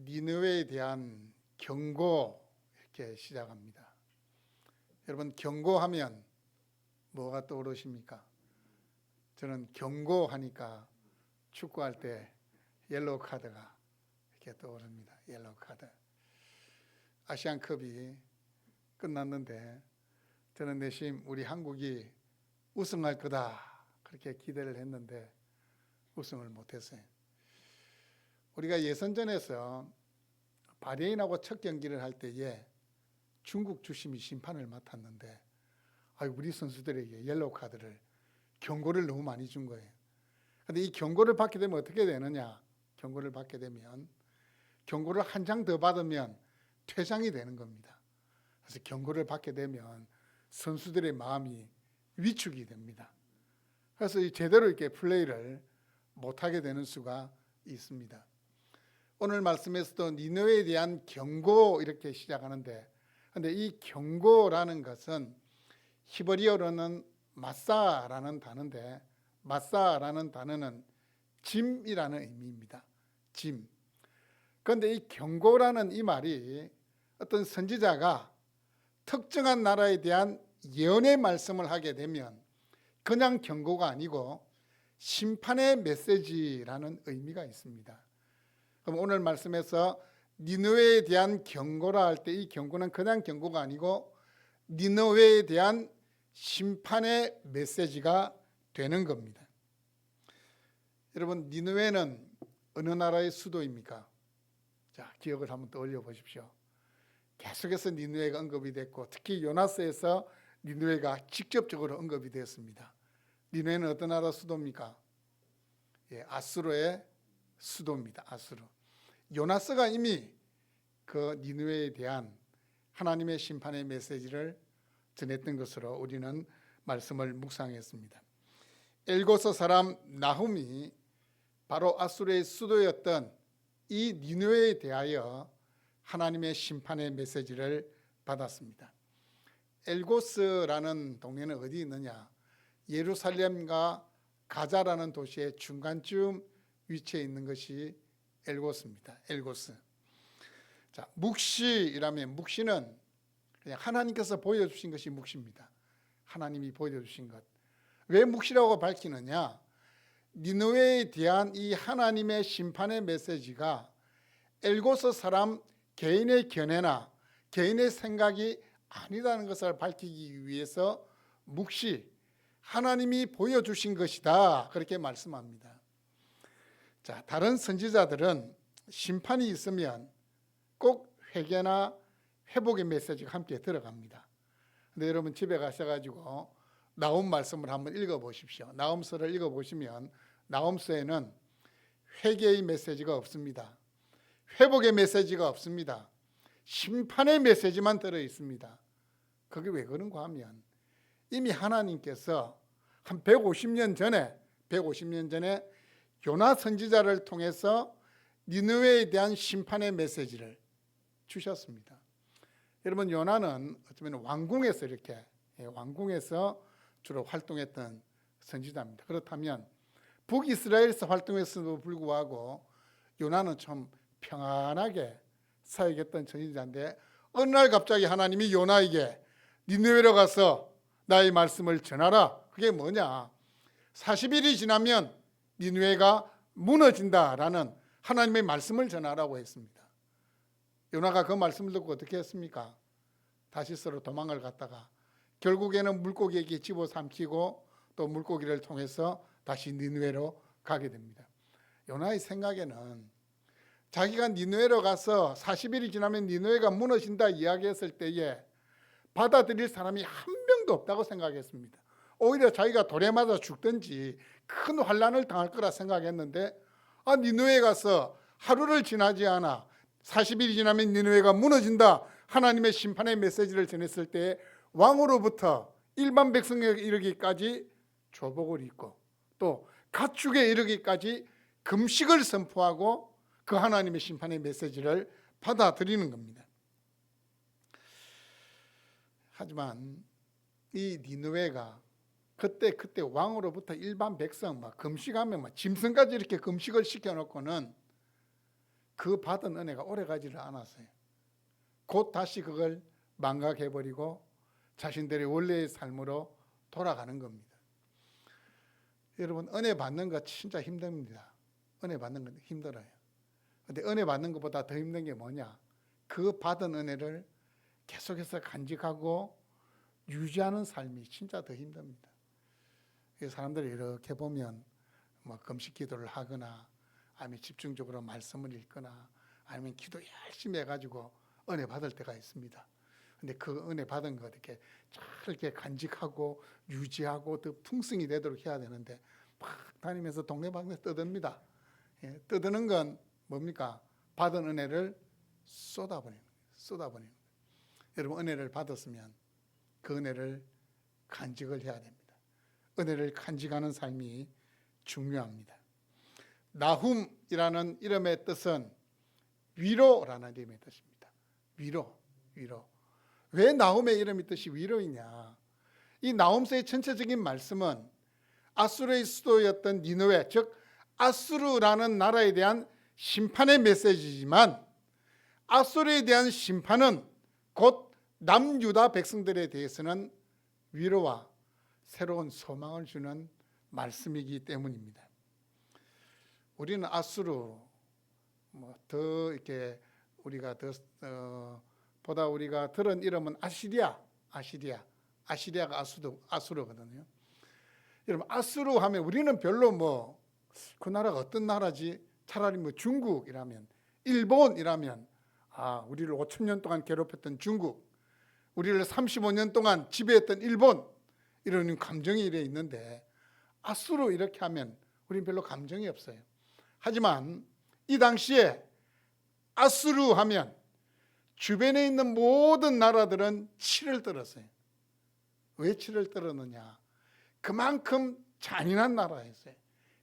니느웨에 대한 경고 이렇게 시작합니다. 여러분 경고하면 뭐가 떠오르십니까? 저는 경고하니까 축구할 때 옐로우 카드가 이렇게 떠오릅니다. 옐로우 카드. 아시안컵이 끝났는데 저는 내심 우리 한국이 우승할 거다 그렇게 기대를 했는데 우승을 못했어요. 우리가 예선전에서 바레인하고 첫 경기를 할 때에 중국 주심이 심판을 맡았는데 우리 선수들에게 옐로우 카드를 경고를 너무 많이 준 거예요. 그런데 이 경고를 받게 되면 어떻게 되느냐? 경고를 받게 되면 경고를 한 장 더 받으면 퇴장이 되는 겁니다. 그래서 경고를 받게 되면 선수들의 마음이 위축이 됩니다. 그래서 제대로 이렇게 플레이를 못하게 되는 수가 있습니다. 오늘 말씀에서도 니느웨에 대한 경고 이렇게 시작하는데, 근데 이 경고라는 것은 히브리어로는 마사라는 단어인데, 마사라는 단어는 짐이라는 의미입니다. 짐. 그런데 이 경고라는 이 말이 어떤 선지자가 특정한 나라에 대한 예언의 말씀을 하게 되면 그냥 경고가 아니고 심판의 메시지라는 의미가 있습니다. 그럼 오늘 말씀에서 니느웨에 대한 경고라 할 때 이 경고는 그냥 경고가 아니고 니느웨에 대한 심판의 메시지가 되는 겁니다. 여러분 니느웨는 어느 나라의 수도입니까? 자, 기억을 한번 떠올려 보십시오. 계속해서 니느웨가 언급이 됐고 특히 요나서에서 니느웨가 직접적으로 언급이 되었습니다. 니느웨는 어떤 나라 수도입니까? 아수르의 수도입니다. 아수르. 요나서가 이미 그 니느웨에 대한 하나님의 심판의 메시지를 전했던 것으로 우리는 말씀을 묵상했습니다. 엘고서 사람 나훔이 바로 아수르의 수도였던 이 니느웨에 대하여 하나님의 심판의 메시지를 받았습니다. 엘고스라는 동네는 어디 있느냐? 예루살렘과 가자라는 도시의 중간쯤 위치해 있는 것이 엘고스입니다. 엘고스. 자, 묵시라면 묵시는 그냥 하나님께서 보여주신 것이 묵시입니다. 하나님이 보여주신 것. 왜 묵시라고 밝히느냐? 니느웨에 대한 이 하나님의 심판의 메시지가 엘고스 사람 개인의 견해나 개인의 생각이 아니라는 것을 밝히기 위해서 묵시, 하나님이 보여주신 것이다 그렇게 말씀합니다. 자, 다른 선지자들은 심판이 있으면 꼭 회개나 회복의 메시지가 함께 들어갑니다. 근데 여러분 집에 가셔가지고 나훔 말씀을 한번 읽어보십시오. 나훔서를 읽어보시면 나훔서에는 회개의 메시지가 없습니다. 회복의 메시지가 없습니다. 심판의 메시지만 들어있습니다. 그게 왜 그런가 하면 이미 하나님께서 한 150년 전에 요나 선지자를 통해서 니느웨에 대한 심판의 메시지를 주셨습니다. 여러분 요나는 어쩌면 왕궁에서 주로 활동했던 선지자입니다. 그렇다면 북이스라엘에서 활동했음에도 불구하고 요나는 좀 평안하게 사역했던 선지자인데 어느 날 갑자기 하나님이 요나에게 니느웨로 가서 나의 말씀을 전하라. 그게 뭐냐? 40일이 지나면 니느웨가 무너진다라는 하나님의 말씀을 전하라고 했습니다. 요나가 그 말씀을 듣고 어떻게 했습니까? 다시스로 도망을 갔다가 결국에는 물고기에게 집어삼키고 또 물고기를 통해서 다시 니느웨로 가게 됩니다. 요나의 생각에는 자기가 니느웨로 가서 40일이 지나면 니느웨가 무너진다 이야기했을 때에 받아들일 사람이 한 명도 없다고 생각했습니다. 오히려 자기가 돌에 맞아 죽든지 큰 환난을 당할 거라 생각했는데 니느웨에 가서 하루를 지나지 않아 40일이 지나면 니느웨가 무너진다 하나님의 심판의 메시지를 전했을 때 왕으로부터 일반 백성에게 이르기까지 조복을 입고 또 가축에 이르기까지 금식을 선포하고 그 하나님의 심판의 메시지를 받아들이는 겁니다. 하지만 이 니느웨가 그때 왕으로부터 일반 백성 금식하면 짐승까지 이렇게 금식을 시켜놓고는 그 받은 은혜가 오래가지를 않았어요. 곧 다시 그걸 망각해버리고 자신들의 원래의 삶으로 돌아가는 겁니다. 여러분, 은혜 받는 거 진짜 힘듭니다. 은혜 받는 건 힘들어요. 근데 은혜 받는 것보다 더 힘든 게 뭐냐? 그 받은 은혜를 계속해서 간직하고 유지하는 삶이 진짜 더 힘듭니다. 사람들이 이렇게 보면 뭐 금식 기도를 하거나 아니면 집중적으로 말씀을 읽거나 아니면 기도 열심히 해가지고 은혜 받을 때가 있습니다. 근데 그 은혜 받은 거 이렇게 잘 이렇게 간직하고 유지하고 더 풍성이 되도록 해야 되는데 막 다니면서 동네방네 떠듭니다. 떠드는 건 뭡니까? 받은 은혜를 쏟아버리는 거예요. 여러분, 은혜를 받았으면 그 은혜를 간직을 해야 됩니다. 은혜를 간직하는 삶이 중요합니다. 나훔이라는 이름의 뜻은 위로라는 이름의 뜻입니다. 위로. 왜 나훔의 이름의 뜻이 위로이냐? 이 나훔서의 전체적인 말씀은 아수르의 수도였던 니느웨, 즉 아수르라는 나라에 대한 심판의 메시지지만 아수르에 대한 심판은 곧 남유다 백성들에 대해서는 위로와 새로운 소망을 주는 말씀이기 때문입니다. 우리는 아수르 더 이렇게 우리가 보다 우리가 들은 이름은 아시리아가 아수르거든요. 여러분, 아수르 하면 우리는 별로 그 나라가 어떤 나라지? 차라리 중국이라면, 일본이라면 우리를 5,000년 동안 괴롭혔던 중국, 우리를 35년 동안 지배했던 일본, 이런 감정이 이래 있는데 아수르 이렇게 하면 우리는 별로 감정이 없어요. 하지만 이 당시에 아수르 하면 주변에 있는 모든 나라들은 치를 떨었어요. 왜 치를 떨었느냐? 그만큼 잔인한 나라였어요.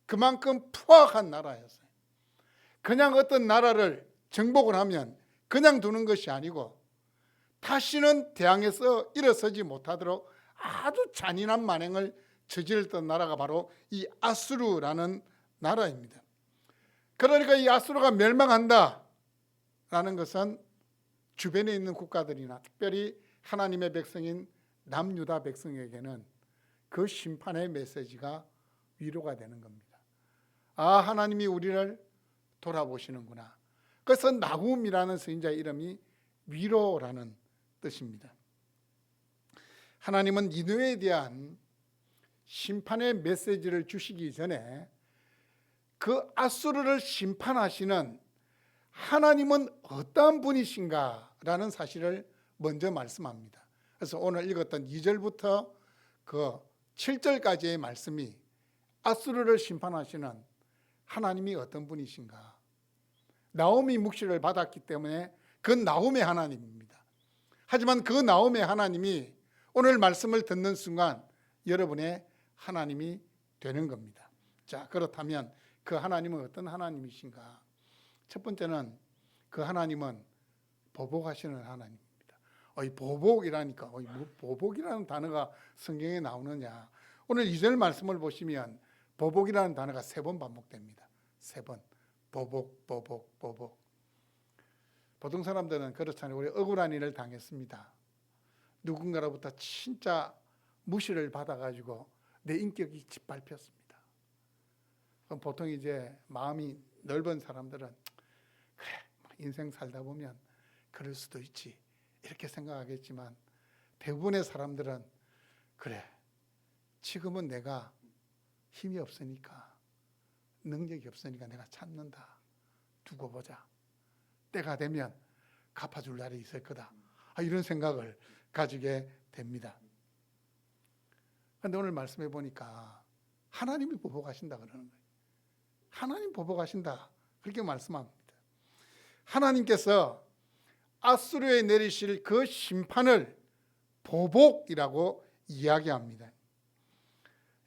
그만큼 포악한 나라였어요. 그냥 어떤 나라를 정복을 하면 그냥 두는 것이 아니고 다시는 대항해서 일어서지 못하도록 아주 잔인한 만행을 저질렀던 나라가 바로 이 아수르라는 나라입니다. 그러니까 이 아수르가 멸망한다 라는 것은 주변에 있는 국가들이나 특별히 하나님의 백성인 남유다 백성에게는 그 심판의 메시지가 위로가 되는 겁니다. 하나님이 우리를 돌아보시는구나. 그래서 나훔이라는 선지자의 이름이 위로라는 뜻입니다. 하나님은 니느웨에 대한 심판의 메시지를 주시기 전에 그 아수르를 심판하시는 하나님은 어떠한 분이신가라는 사실을 먼저 말씀합니다. 그래서 오늘 읽었던 2절부터 그 7절까지의 말씀이 아수르를 심판하시는 하나님이 어떤 분이신가. 나홈이 묵시를 받았기 때문에 그 나홈의 하나님입니다. 하지만 그 나홈의 하나님이 오늘 말씀을 듣는 순간 여러분의 하나님이 되는 겁니다. 자, 그렇다면 그 하나님은 어떤 하나님이신가? 첫 번째는 그 하나님은 보복하시는 하나님입니다. 이 보복이라니까 뭐 보복이라는 단어가 성경에 나오느냐? 오늘 2절 말씀을 보시면 보복이라는 단어가 3번 반복됩니다. 3번. 보복. 보통 사람들은 그렇잖아요. 우리 억울한 일을 당했습니다. 누군가로부터 진짜 무시를 받아가지고 내 인격이 짓밟혔습니다. 그럼 보통 이제 마음이 넓은 사람들은 그래, 인생 살다 보면 그럴 수도 있지 이렇게 생각하겠지만 대부분의 사람들은 그래, 지금은 내가 힘이 없으니까 능력이 없으니까 내가 참는다. 두고 보자. 때가 되면 갚아줄 날이 있을 거다. 이런 생각을 가지게 됩니다. 그런데 오늘 말씀해 보니까 하나님이 보복하신다 그러는 거예요. 하나님 보복하신다 그렇게 말씀합니다. 하나님께서 아수르에 내리실 그 심판을 보복이라고 이야기합니다.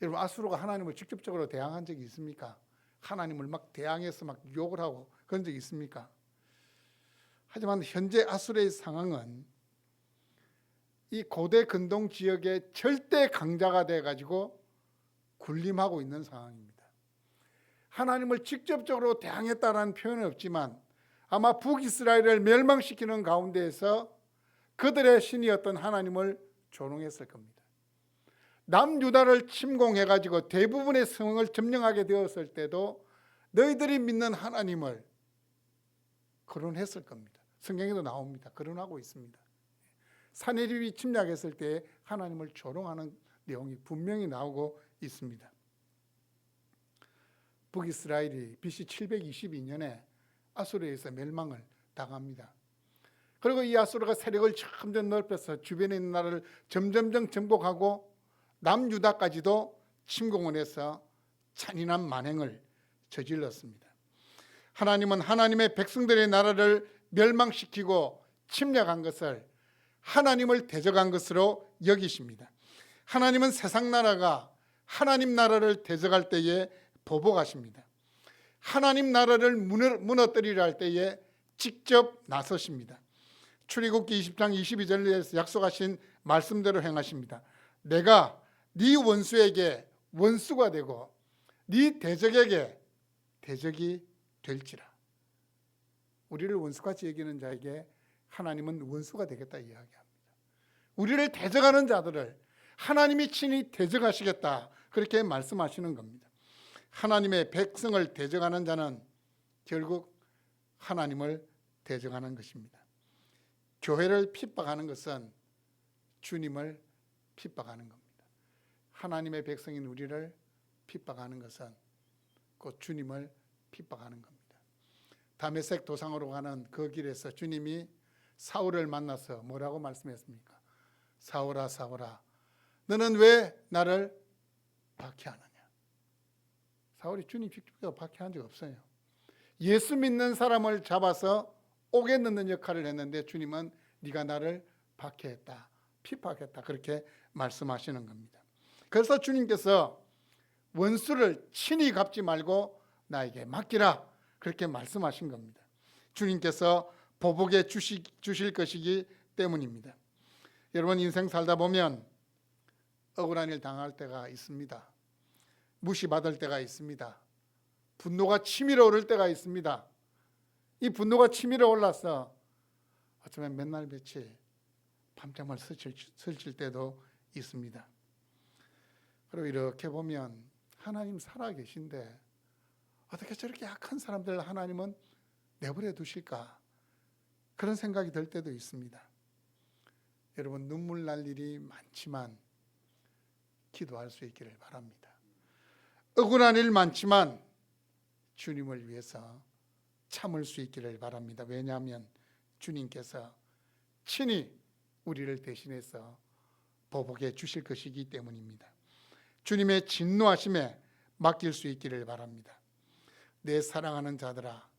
여러분, 아수르가 하나님을 직접적으로 대항한 적이 있습니까? 하나님을 막 대항해서 막 욕을 하고 그런 적이 있습니까? 하지만 현재 아수르의 상황은 이 고대 근동 지역의 절대 강자가 돼가지고 군림하고 있는 상황입니다. 하나님을 직접적으로 대항했다라는 표현은 없지만 아마 북이스라엘을 멸망시키는 가운데에서 그들의 신이었던 하나님을 조롱했을 겁니다. 남유다를 침공해가지고 대부분의 성을 점령하게 되었을 때도 너희들이 믿는 하나님을 거론했을 겁니다. 성경에도 나옵니다. 거론하고 있습니다. 사내립이 침략했을 때 하나님을 조롱하는 내용이 분명히 나오고 있습니다. 북이스라엘이 BC 722년에 아수르에서 멸망을 당합니다. 그리고 이 아수르가 세력을 점점 넓혀서 주변에 있는 나라를 점점점 정복하고 남유다까지도 침공을 해서 잔인한 만행을 저질렀습니다. 하나님은 하나님의 백성들의 나라를 멸망시키고 침략한 것을 하나님을 대적한 것으로 여기십니다. 하나님은 세상 나라가 하나님 나라를 대적할 때에 보복하십니다. 하나님 나라를 무너뜨리려 할 때에 직접 나서십니다. 출애굽기 20장 22절에서 약속하신 말씀대로 행하십니다. 내가 네 원수에게 원수가 되고 네 대적에게 대적이 될지라. 우리를 원수같이 여기는 자에게 하나님은 원수가 되겠다 이야기합니다. 우리를 대적하는 자들을 하나님이 친히 대적하시겠다 그렇게 말씀하시는 겁니다. 하나님의 백성을 대적하는 자는 결국 하나님을 대적하는 것입니다. 교회를 핍박하는 것은 주님을 핍박하는 겁니다. 하나님의 백성인 우리를 핍박하는 것은 곧 주님을 핍박하는 겁니다. 다메섹 도상으로 가는 그 길에서 주님이 사울을 만나서 뭐라고 말씀했습니까? 사울아 사울아 너는 왜 나를 박해하느냐? 사울이 주님 직접 박해한 적 없어요. 예수 믿는 사람을 잡아서 옥에 넣는 역할을 했는데 주님은 네가 나를 박해했다, 핍박했다 그렇게 말씀하시는 겁니다. 그래서 주님께서 원수를 친히 갚지 말고 나에게 맡기라 그렇게 말씀하신 겁니다. 주님께서 보복해 주실 것이기 때문입니다. 여러분 인생 살다 보면 억울한 일 당할 때가 있습니다. 무시받을 때가 있습니다. 분노가 치밀어 오를 때가 있습니다. 이 분노가 치밀어 올라서 어쩌면 몇 날 며칠 밤잠을 설칠 때도 있습니다. 그리고 이렇게 보면 하나님 살아계신데 어떻게 저렇게 약한 사람들 하나님은 내버려 두실까? 그런 생각이 들 때도 있습니다. 여러분 눈물 날 일이 많지만 기도할 수 있기를 바랍니다. 억울한 일 많지만 주님을 위해서 참을 수 있기를 바랍니다. 왜냐하면 주님께서 친히 우리를 대신해서 보복해 주실 것이기 때문입니다. 주님의 진노하심에 맡길 수 있기를 바랍니다. 내 사랑하는 자들아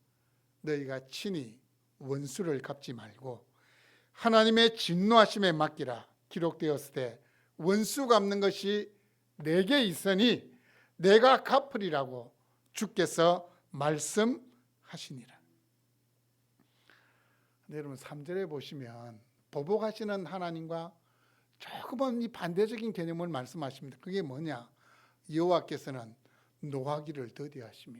너희가 친히 원수를 갚지 말고 하나님의 진노하심에 맡기라. 기록되었을 때 원수 갚는 것이 내게 있으니 내가 갚으리라고 주께서 말씀하시니라. 여러분 3절에 보시면 보복하시는 하나님과 조금은 이 반대적인 개념을 말씀하십니다. 그게 뭐냐? 여호와께서는 노하기를 더디하시며.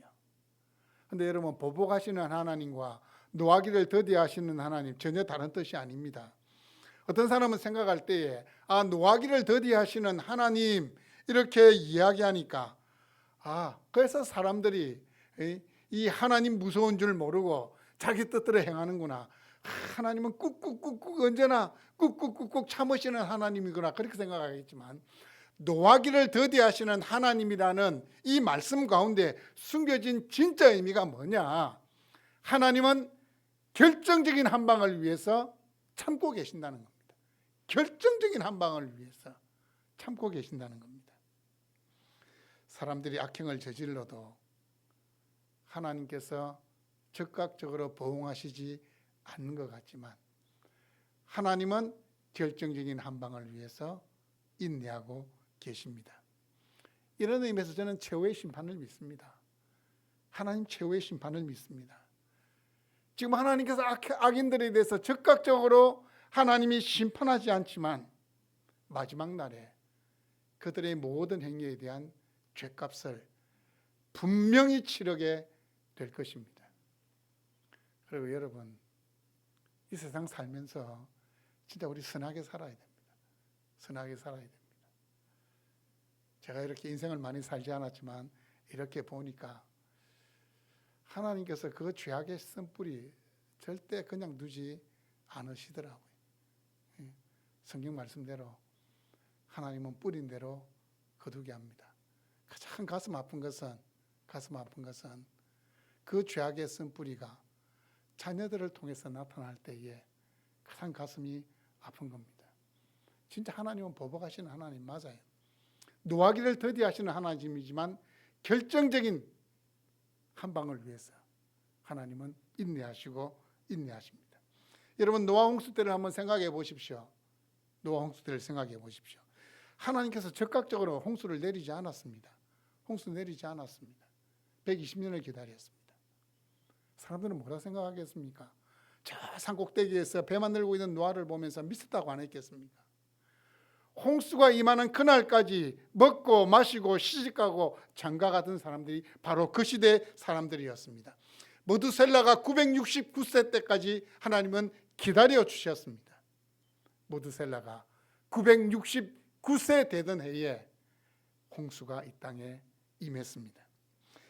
그런데 여러분 보복하시는 하나님과 노하기를 더디하시는 하나님 전혀 다른 뜻이 아닙니다. 어떤 사람은 생각할 때에 노하기를 더디하시는 하나님 이렇게 이야기하니까 그래서 사람들이 이 하나님 무서운 줄 모르고 자기 뜻대로 행하는구나. 하나님은 꾹꾹꾹꾹 언제나 꾹꾹꾹꾹 참으시는 하나님이구나 그렇게 생각하겠지만 노하기를 더디하시는 하나님이라는 이 말씀 가운데 숨겨진 진짜 의미가 뭐냐? 하나님은 결정적인 한 방을 위해서 참고 계신다는 겁니다. 결정적인 한 방을 위해서 참고 계신다는 겁니다. 사람들이 악행을 저질러도 하나님께서 즉각적으로 보응하시지 않는 것 같지만 하나님은 결정적인 한 방을 위해서 인내하고 계십니다. 이런 의미에서 저는 최후의 심판을 믿습니다. 하나님 최후의 심판을 믿습니다. 지금 하나님께서 악인들에 대해서 즉각적으로 하나님이 심판하지 않지만 마지막 날에 그들의 모든 행위에 대한 죄값을 분명히 치르게 될 것입니다. 그리고 여러분, 이 세상 살면서 진짜 우리 선하게 살아야 됩니다. 선하게 살아야 됩니다. 제가 이렇게 인생을 많이 살지 않았지만 이렇게 보니까 하나님께서 그 죄악의 쓴뿌리 절대 그냥 두지 않으시더라고요. 성경 말씀대로 하나님은 뿌린 대로 거두게 합니다. 가장 가슴 아픈 것은 그 죄악의 쓴뿌리가 자녀들을 통해서 나타날 때에 가장 가슴이 아픈 겁니다. 진짜 하나님은 보복하시는 하나님 맞아요. 노하기를 더디하시는 하나님이지만 결정적인 한 방을 위해서 하나님은 인내하십니다. 여러분, 노아 홍수 때를 한번 생각해 보십시오. 노아 홍수 때를 생각해 보십시오. 하나님께서 즉각적으로 홍수를 내리지 않았습니다. 홍수 내리지 않았습니다. 120년을 기다렸습니다. 사람들은 뭐라 생각하겠습니까? 저 산 꼭대기에서 배 만들고 있는 노아를 보면서 미쳤다고 안 했겠습니까? 홍수가 임하는 그날까지 먹고 마시고 시집가고 장가가던 사람들이 바로 그 시대 사람들이었습니다. 모두셀라가 969세 때까지 하나님은 기다려 주셨습니다. 모두셀라가 969세 되던 해에 홍수가 이 땅에 임했습니다.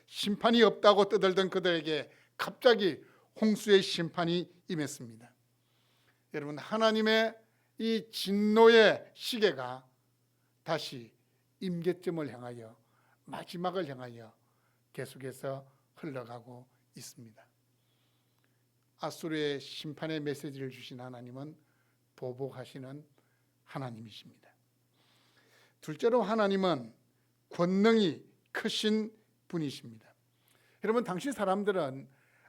심판이 없다고 떠들던 그들에게 갑자기 홍수의 심판이 임했습니다. 여러분, 하나님의 이 진노의 시계가 다시 임계점을 향하여, 마지막을 향하여 계속해서 흘러가고 있습니다. 아수르의 심판의 메시지를 주신 하나님은 보복하시는 하나님이십니다. 둘째로 하나님은 권능이 크신 분이십니다. 여러분, 당시 사람들은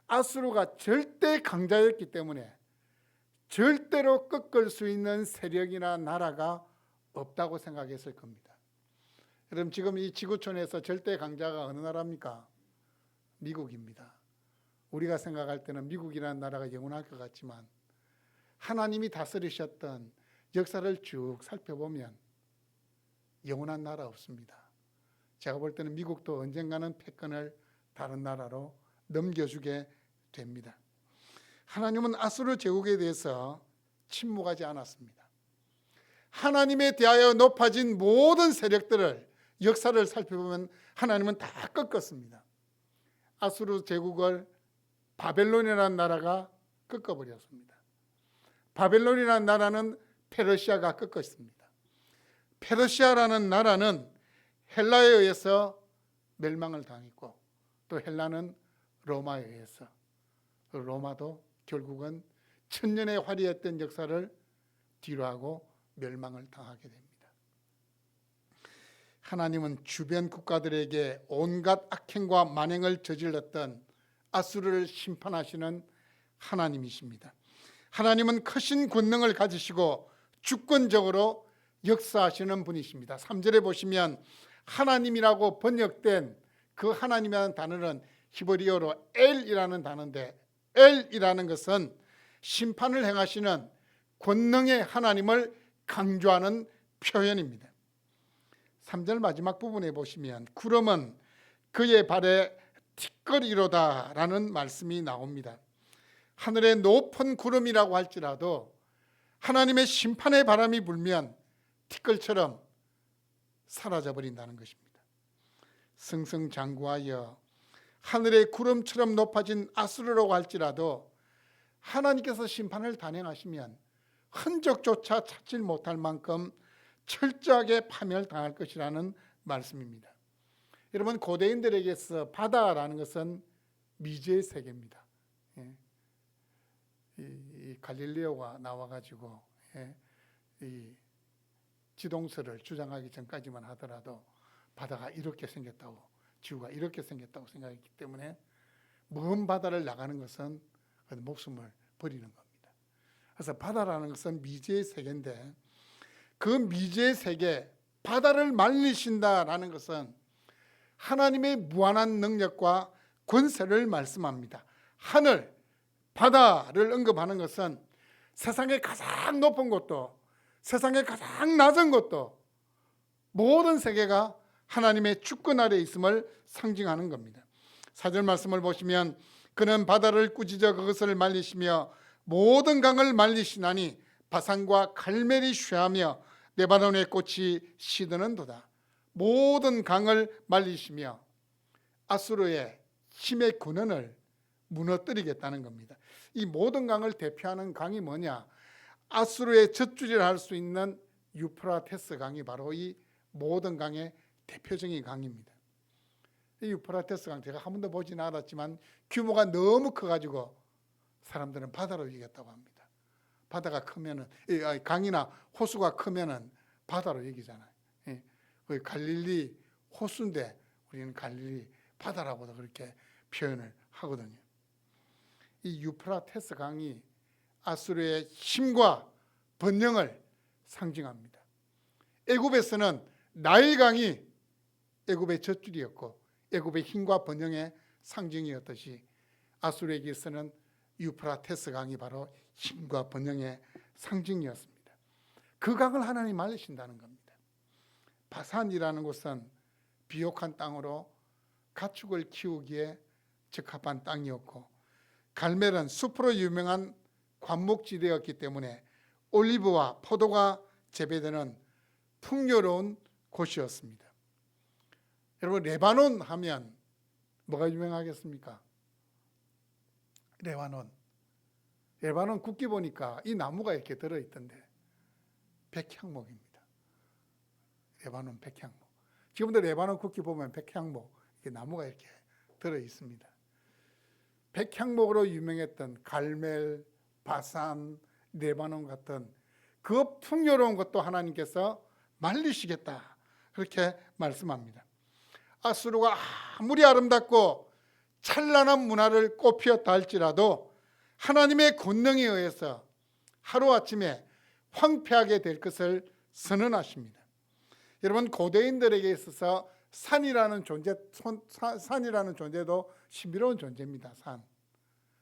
아수르가 절대 강자였기 때문에 절대로 꺾을 수 있는 세력이나 나라가 없다고 생각했을 겁니다. 여러분, 지금 이 지구촌에서 절대 강자가 어느 나라입니까? 미국입니다. 우리가 생각할 때는 미국이라는 나라가 영원할 것 같지만 하나님이 다스리셨던 역사를 쭉 살펴보면 영원한 나라 없습니다. 제가 볼 때는 미국도 언젠가는 패권을 다른 나라로 넘겨주게 됩니다. 하나님은 아수르 제국에 대해서 침묵하지 않았습니다. 하나님에 대하여 높아진 모든 세력들을, 역사를 살펴보면 하나님은 다 꺾었습니다. 아수르 제국을 바벨론이라는 나라가 꺾어버렸습니다. 바벨론이라는 나라는 페르시아가 꺾었습니다. 페르시아라는 나라는 헬라에 의해서 멸망을 당했고, 또 헬라는 로마에 의해서, 로마도 결국은 천년의 화려했던 역사를 뒤로하고 멸망을 당하게 됩니다. 하나님은 주변 국가들에게 온갖 악행과 만행을 저질렀던 아수르를 심판하시는 하나님이십니다. 하나님은 크신 권능을 가지시고 주권적으로 역사하시는 분이십니다. 3절에 보시면 하나님이라고 번역된 그 하나님이라는 단어는 히브리어로 엘이라는 단어인데, 엘이라는 것은 심판을 행하시는 권능의 하나님을 강조하는 표현입니다. 3절 마지막 부분에 보시면 구름은 그의 발에 티끌이로다 라는 말씀이 나옵니다. 하늘에 높은 구름이라고 할지라도 하나님의 심판의 바람이 불면 티끌처럼 사라져버린다는 것입니다. 승승장구하여 하늘의 구름처럼 높아진 아수르라고 할지라도 하나님께서 심판을 단행하시면 흔적조차 찾지 못할 만큼 철저하게 파멸당할 것이라는 말씀입니다. 여러분, 고대인들에게서 바다라는 것은 미지의 세계입니다. 이 갈릴레오가 나와가지고 이 지동설을 주장하기 전까지만 하더라도 바다가 이렇게 생겼다고, 지구가 이렇게 생겼다고 생각했기 때문에 먼 바다를 나가는 것은 목숨을 버리는 겁니다. 그래서 바다라는 것은 미지의 세계인데, 그 미지의 세계, 바다를 말리신다라는 것은 하나님의 무한한 능력과 권세를 말씀합니다. 하늘, 바다를 언급하는 것은 세상의 가장 높은 곳도, 세상의 가장 낮은 곳도, 모든 세계가 하나님의 주권 아래에 있음을 상징하는 겁니다. 4절 말씀을 보시면 그는 바다를 꾸짖어 그것을 말리시며 모든 강을 말리시나니 바산과 갈멜이 쇠하며 레바논의 꽃이 시드는도다. 모든 강을 말리시며 아수르의 힘의 근원을 무너뜨리겠다는 겁니다. 이 모든 강을 대표하는 강이 뭐냐? 아수르의 젖줄이라 할 수 있는 유프라테스 강이 바로 이 모든 강의 대표적인 강입니다. 이 유프라테스 강 제가 한 번도 보지는 않았지만 규모가 너무 커가지고 사람들은 바다로 여기겠다고 합니다. 바다가 크면은 강이나 호수가 크면은 바다로 여기잖아요. 거기 갈릴리 호수인데 우리는 갈릴리 바다라고도 그렇게 표현을 하거든요. 이 유프라테스 강이 아수르의 힘과 번영을 상징합니다. 애굽에서는 나일 강이 애굽의 젖줄이었고 애굽의 힘과 번영의 상징이었듯이 아수르에게서는 유프라테스 강이 바로 힘과 번영의 상징이었습니다. 그 강을 하나님 말리신다는 겁니다. 바산이라는 곳은 비옥한 땅으로 가축을 키우기에 적합한 땅이었고 갈멜은 숲으로 유명한 관목지대였기 때문에 올리브와 포도가 재배되는 풍요로운 곳이었습니다. 여러분, 레바논 하면 뭐가 유명하겠습니까? 레바논 국기 보니까 이 나무가 이렇게 들어있던데 백향목입니다. 레바논 백향목. 지금도 레바논 국기 보면 백향목 이렇게 나무가 이렇게 들어있습니다. 백향목으로 유명했던 갈멜, 바산, 레바논 같은 그 풍요로운 것도 하나님께서 말리시겠다 그렇게 말씀합니다. 아수르가 아무리 아름답고 찬란한 문화를 꽃피웠다 할지라도 하나님의 권능에 의해서 하루아침에 황폐하게 될 것을 선언하십니다. 여러분, 고대인들에게 있어서 산이라는 존재도 신비로운 존재입니다. 산.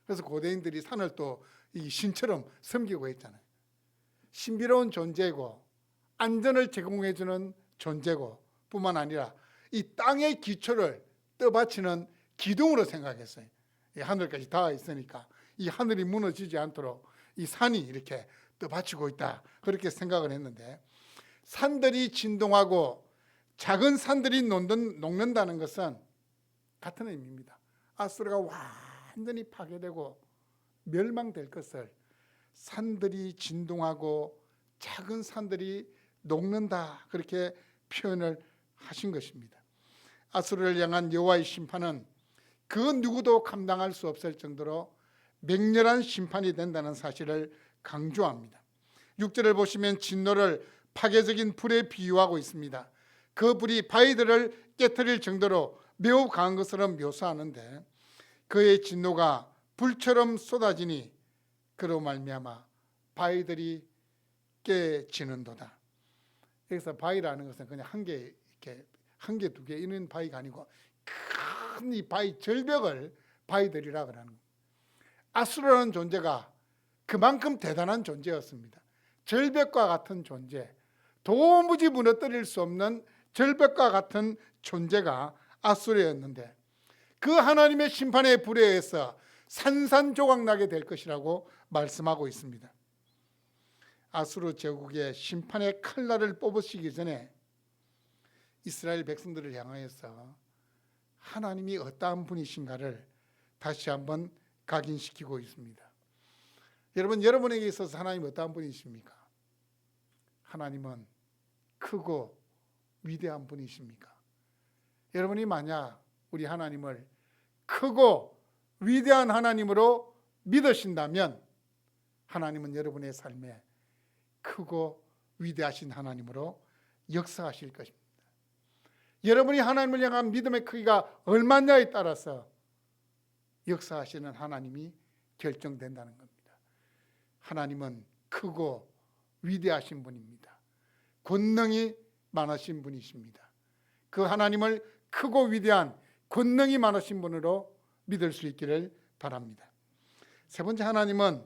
그래서 고대인들이 산을 또 이 신처럼 섬기고 있잖아요. 신비로운 존재고 안전을 제공해주는 존재고 뿐만 아니라 이 땅의 기초를 떠받치는 기둥으로 생각했어요. 이 하늘까지 닿아 있으니까 이 하늘이 무너지지 않도록 이 산이 이렇게 떠받치고 있다 그렇게 생각을 했는데, 산들이 진동하고 작은 산들이 녹는다는 것은 같은 의미입니다. 아수르가 완전히 파괴되고 멸망될 것을 산들이 진동하고 작은 산들이 녹는다 그렇게 표현을 하신 것입니다. 아수르를 향한 여호와의 심판은 그 누구도 감당할 수 없을 정도로 맹렬한 심판이 된다는 사실을 강조합니다. 6절을 보시면 진노를 파괴적인 불에 비유하고 있습니다. 그 불이 바위들을 깨트릴 정도로 매우 강한 것으로 묘사하는데, 그의 진노가 불처럼 쏟아지니 그로 말미암아 바위들이 깨지는도다. 여기서 바위라는 것은 그냥 한 개, 두 개 이런 바위가 아니고 큰 이 바위 절벽을 바위들이라 그러는 겁니다. 아수르라는 존재가 그만큼 대단한 존재였습니다. 절벽과 같은 존재, 도무지 무너뜨릴 수 없는 절벽과 같은 존재가 아수르였는데, 그 하나님의 심판의 불에 의해서 산산조각 나게 될 것이라고 말씀하고 있습니다. 아수르 제국의 심판의 칼날을 뽑으시기 전에 이스라엘 백성들을 향하여서 하나님이 어떠한 분이신가를 다시 한번 각인시키고 있습니다. 여러분, 여러분에게 있어서 하나님이 어떠한 분이십니까? 하나님은 크고 위대한 분이십니까? 여러분이 만약 우리 하나님을 크고 위대한 하나님으로 믿으신다면 하나님은 여러분의 삶에 크고 위대하신 하나님으로 역사하실 것입니다. 여러분이 하나님을 향한 믿음의 크기가 얼마냐에 따라서 역사하시는 하나님이 결정된다는 겁니다. 하나님은 크고 위대하신 분입니다. 권능이 많으신 분이십니다. 그 하나님을 크고 위대한 권능이 많으신 분으로 믿을 수 있기를 바랍니다. 세 번째, 하나님은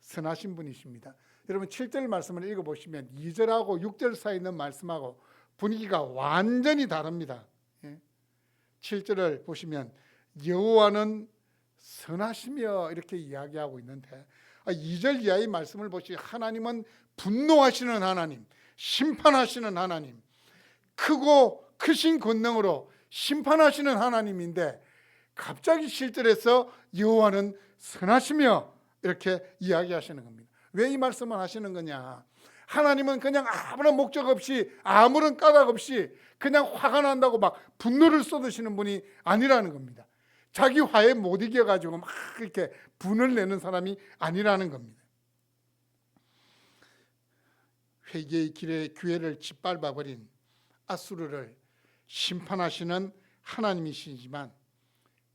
선하신 분이십니다. 여러분, 7절 말씀을 읽어보시면 2절하고 6절 사이에 있는 말씀하고 분위기가 완전히 다릅니다. 7절을 보시면 여호와는 선하시며 이렇게 이야기하고 있는데 2절 이하의 말씀을 보시면 하나님은 분노하시는 하나님, 심판하시는 하나님, 크고 크신 권능으로 심판하시는 하나님인데 갑자기 7절에서 여호와는 선하시며 이렇게 이야기하시는 겁니다. 왜 이 말씀을 하시는 거냐? 하나님은 그냥 아무런 목적 없이 아무런 까닭 없이 그냥 화가 난다고 막 분노를 쏟으시는 분이 아니라는 겁니다. 자기 화에 못 이겨가지고 막 이렇게 분을 내는 사람이 아니라는 겁니다. 회개의 길에 기회를 짓밟아버린 아수르를 심판하시는 하나님이시지만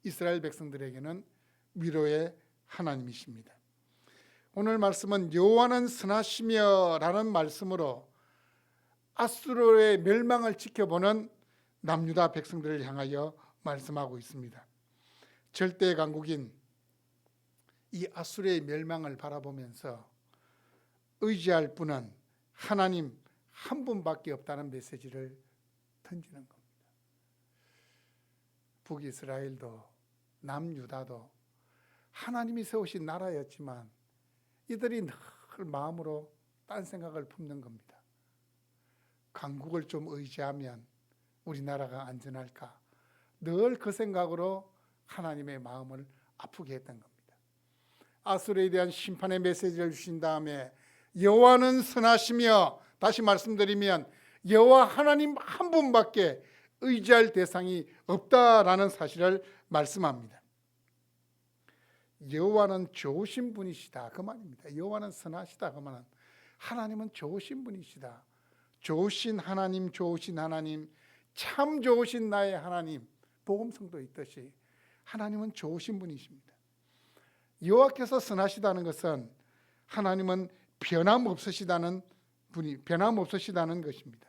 이스라엘 백성들에게는 위로의 하나님이십니다. 오늘 말씀은 여호와는 선하시며 라는 말씀으로 아수르의 멸망을 지켜보는 남유다 백성들을 향하여 말씀하고 있습니다. 절대 강국인 이 아수르의 멸망을 바라보면서 의지할 분은 하나님 한 분밖에 없다는 메시지를 던지는 겁니다. 북이스라엘도 남유다도 하나님이 세우신 나라였지만 이들이 늘 마음으로 딴 생각을 품는 겁니다. 강국을 좀 의지하면 우리나라가 안전할까? 늘 그 생각으로 하나님의 마음을 아프게 했던 겁니다. 아수르에 대한 심판의 메시지를 주신 다음에 여호와는 선하시며, 다시 말씀드리면 여호와 하나님 한 분밖에 의지할 대상이 없다라는 사실을 말씀합니다. 여호와는 좋으신 분이시다 그 말입니다. 여호와는 선하시다 그 말은 하나님은 좋으신 분이시다. 좋으신 하나님, 좋으신 하나님, 참 좋으신 나의 하나님, 복음성도 있듯이 하나님은 좋으신 분이십니다. 여호와께서 선하시다는 것은 하나님은 변함없으시다는 것입니다.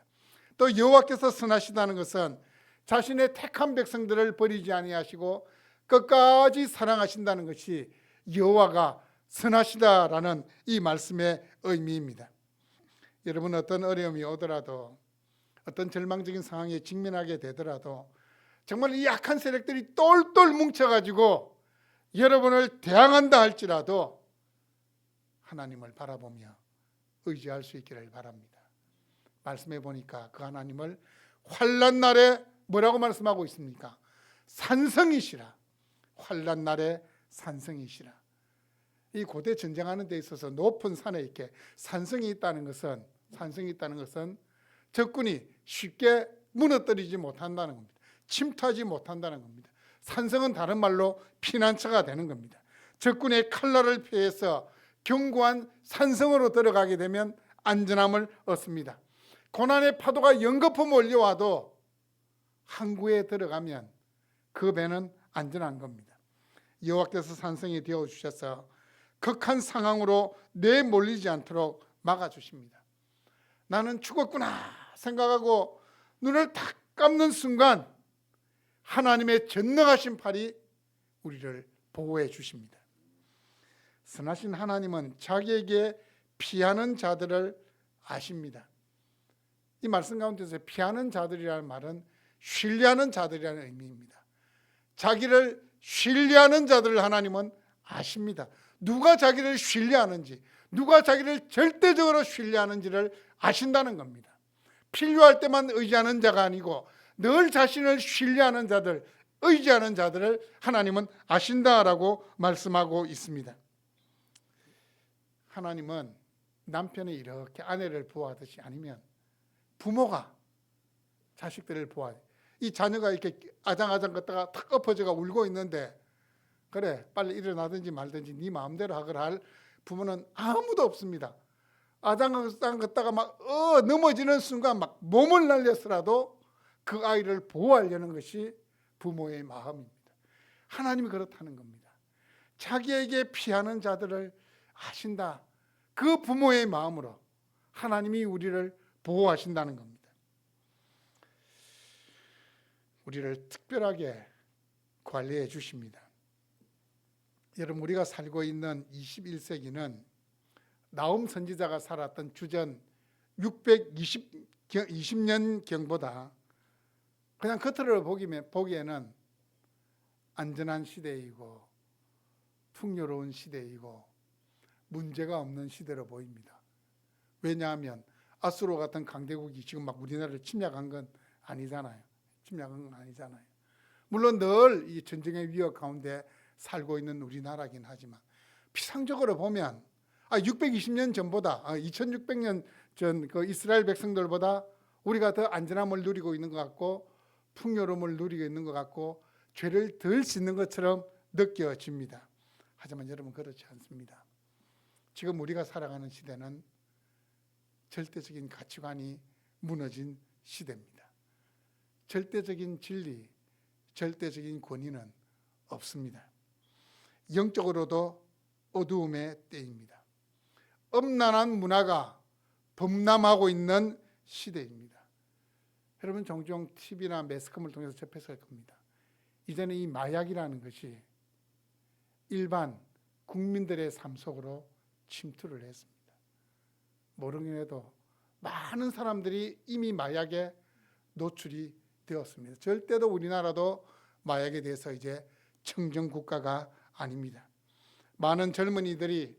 또 여호와께서 선하시다는 것은 자신의 택한 백성들을 버리지 아니하시고 끝까지 사랑하신다는 것이 여호와가 선하시다라는 이 말씀의 의미입니다. 여러분, 어떤 어려움이 오더라도, 어떤 절망적인 상황에 직면하게 되더라도 정말 이 약한 세력들이 똘똘 뭉쳐가지고 여러분을 대항한다 할지라도 하나님을 바라보며 의지할 수 있기를 바랍니다. 말씀해 보니까 그 하나님을 환난 날에 뭐라고 말씀하고 있습니까? 산성이시라. 환난 날에 산성이시라. 이 고대 전쟁하는 데 있어서 높은 산에 이렇게 산성이 있다는 것은 적군이 쉽게 무너뜨리지 못한다는 겁니다. 침투하지 못한다는 겁니다. 산성은 다른 말로 피난처가 되는 겁니다. 적군의 칼날을 피해서 견고한 산성으로 들어가게 되면 안전함을 얻습니다. 고난의 파도가 연거푸 몰려와도 항구에 들어가면 그 배는 안전한 겁니다. 여호와께서 산성이 되어주셔서 극한 상황으로 내몰리지 않도록 막아주십니다. 나는 죽었구나 생각하고 눈을 탁 감는 순간 하나님의 전능하신 팔이 우리를 보호해 주십니다. 선하신 하나님은 자기에게 피하는 자들을 아십니다. 이 말씀 가운데서 피하는 자들이라는 말은 신뢰하는 자들이라는 의미입니다. 자기를 신뢰하는 자들을 하나님은 아십니다. 누가 자기를 신뢰하는지, 누가 자기를 절대적으로 신뢰하는지를 아신다는 겁니다. 필요할 때만 의지하는 자가 아니고 늘 자신을 신뢰하는 자들, 의지하는 자들을 하나님은 아신다라고 말씀하고 있습니다. 하나님은 남편이 이렇게 아내를 보호하듯이, 아니면 부모가 자식들을 보호하듯이, 이 자녀가 이렇게 아장아장 걷다가 탁 엎어져가 울고 있는데 그래 빨리 일어나든지 말든지 네 마음대로 하거라 할 부모는 아무도 없습니다. 아장아장 걷다가 막 넘어지는 순간 막 몸을 날렸으라도 그 아이를 보호하려는 것이 부모의 마음입니다. 하나님이 그렇다는 겁니다. 자기에게 피하는 자들을 아신다. 그 부모의 마음으로 하나님이 우리를 보호하신다는 겁니다. 우리를 특별하게 관리해 주십니다. 여러분, 우리가 살고 있는 21세기는 나훔 선지자가 살았던 주전 620년경보다 그냥 겉으로 보기에는 안전한 시대이고 풍요로운 시대이고 문제가 없는 시대로 보입니다. 왜냐하면 아수르 같은 강대국이 지금 막 우리나라를 침략한 건 아니잖아요. 물론 늘 이 전쟁의 위협 가운데 살고 있는 우리나라긴 하지만 피상적으로 보면 620년 전보다 2600년 전 그 이스라엘 백성들보다 우리가 더 안전함을 누리고 있는 것 같고 풍요로움을 누리고 있는 것 같고 죄를 덜 짓는 것처럼 느껴집니다. 하지만 여러분 그렇지 않습니다. 지금 우리가 살아가는 시대는 절대적인 가치관이 무너진 시대입니다. 절대적인 진리, 절대적인 권위는 없습니다. 영적으로도 어두움의 때입니다. 엄란한 문화가 범람하고 있는 시대입니다. 여러분 종종 TV나 매스컴을 통해서 접했을 겁니다. 이제는 이 마약이라는 것이 일반 국민들의 삶 속으로 침투를 했습니다. 모르긴 해도 많은 사람들이 이미 마약에 노출이 되었습니다. 절대로 우리나라도 마약에 대해서 이제 청정국가가 아닙니다. 많은 젊은이들이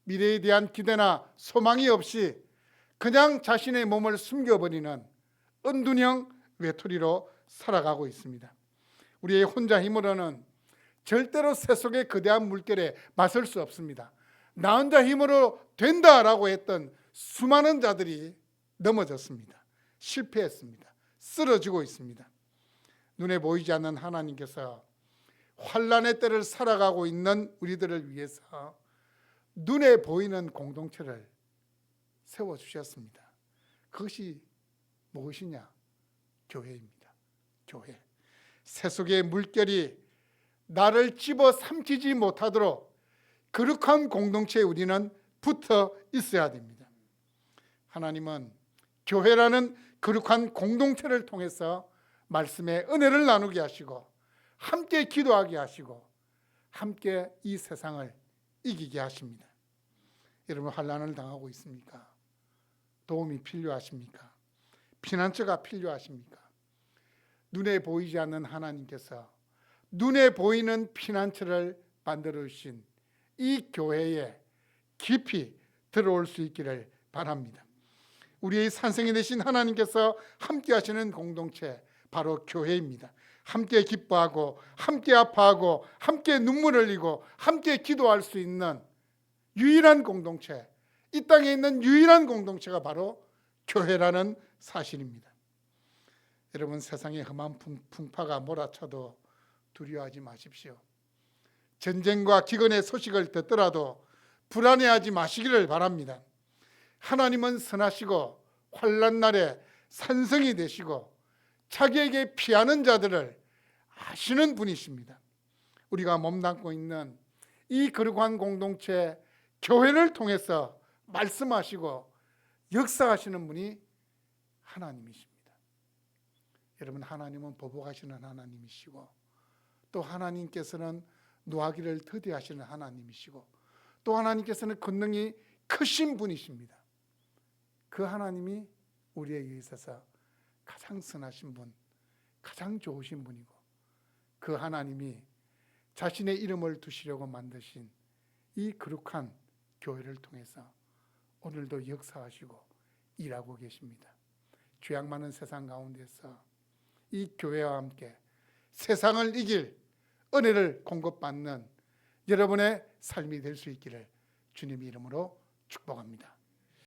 미래에 대한 기대나 소망이 없이 그냥 자신의 몸을 숨겨버리는 은둔형 외톨이로 살아가고 있습니다. 우리의 혼자 힘으로는 절대로 세속의 거대한 물결에 맞설 수 없습니다. 나 혼자 힘으로 된다라고 했던 수많은 자들이 넘어졌습니다. 실패했습니다. 쓰러지고 있습니다. 눈에 보이지 않는 하나님께서 환난의 때를 살아가고 있는 우리들을 위해서 눈에 보이는 공동체를 세워주셨습니다. 그것이 무엇이냐? 교회입니다. 교회. 세속의 물결이 나를 집어삼키지 못하도록 거룩한 공동체에 우리는 붙어 있어야 됩니다. 하나님은 교회라는 거룩한 공동체를 통해서 말씀의 은혜를 나누게 하시고 함께 기도하게 하시고 함께 이 세상을 이기게 하십니다. 여러분 환난을 당하고 있습니까? 도움이 필요하십니까? 피난처가 필요하십니까? 눈에 보이지 않는 하나님께서 눈에 보이는 피난처를 만들어 주신 이 교회에 깊이 들어올 수 있기를 바랍니다. 우리의 산성이 되신 하나님께서 함께 하시는 공동체 바로 교회입니다. 함께 기뻐하고 함께 아파하고 함께 눈물 흘리고 함께 기도할 수 있는 유일한 공동체, 이 땅에 있는 유일한 공동체가 바로 교회라는 사실입니다. 여러분 세상에 험한 풍파가 몰아쳐도 두려워하지 마십시오. 전쟁과 기근의 소식을 듣더라도 불안해하지 마시기를 바랍니다. 하나님은 선하시고 환난 날에 산성이 되시고 자기에게 피하는 자들을 아시는 분이십니다. 우리가 몸담고 있는 이 거룩한 공동체 교회를 통해서 말씀하시고 역사하시는 분이 하나님이십니다. 여러분 하나님은 보복하시는 하나님이시고 또 하나님께서는 노하기를 더디하시는 하나님이시고 또 하나님께서는 권능이 크신 분이십니다. 그 하나님이 우리에게 있어서 가장 선하신 분, 가장 좋으신 분이고 그 하나님이 자신의 이름을 두시려고 만드신 이 거룩한 교회를 통해서 오늘도 역사하시고 일하고 계십니다. 죄악 많은 세상 가운데서 이 교회와 함께 세상을 이길 은혜를 공급받는 여러분의 삶이 될 수 있기를 주님의 이름으로 축복합니다.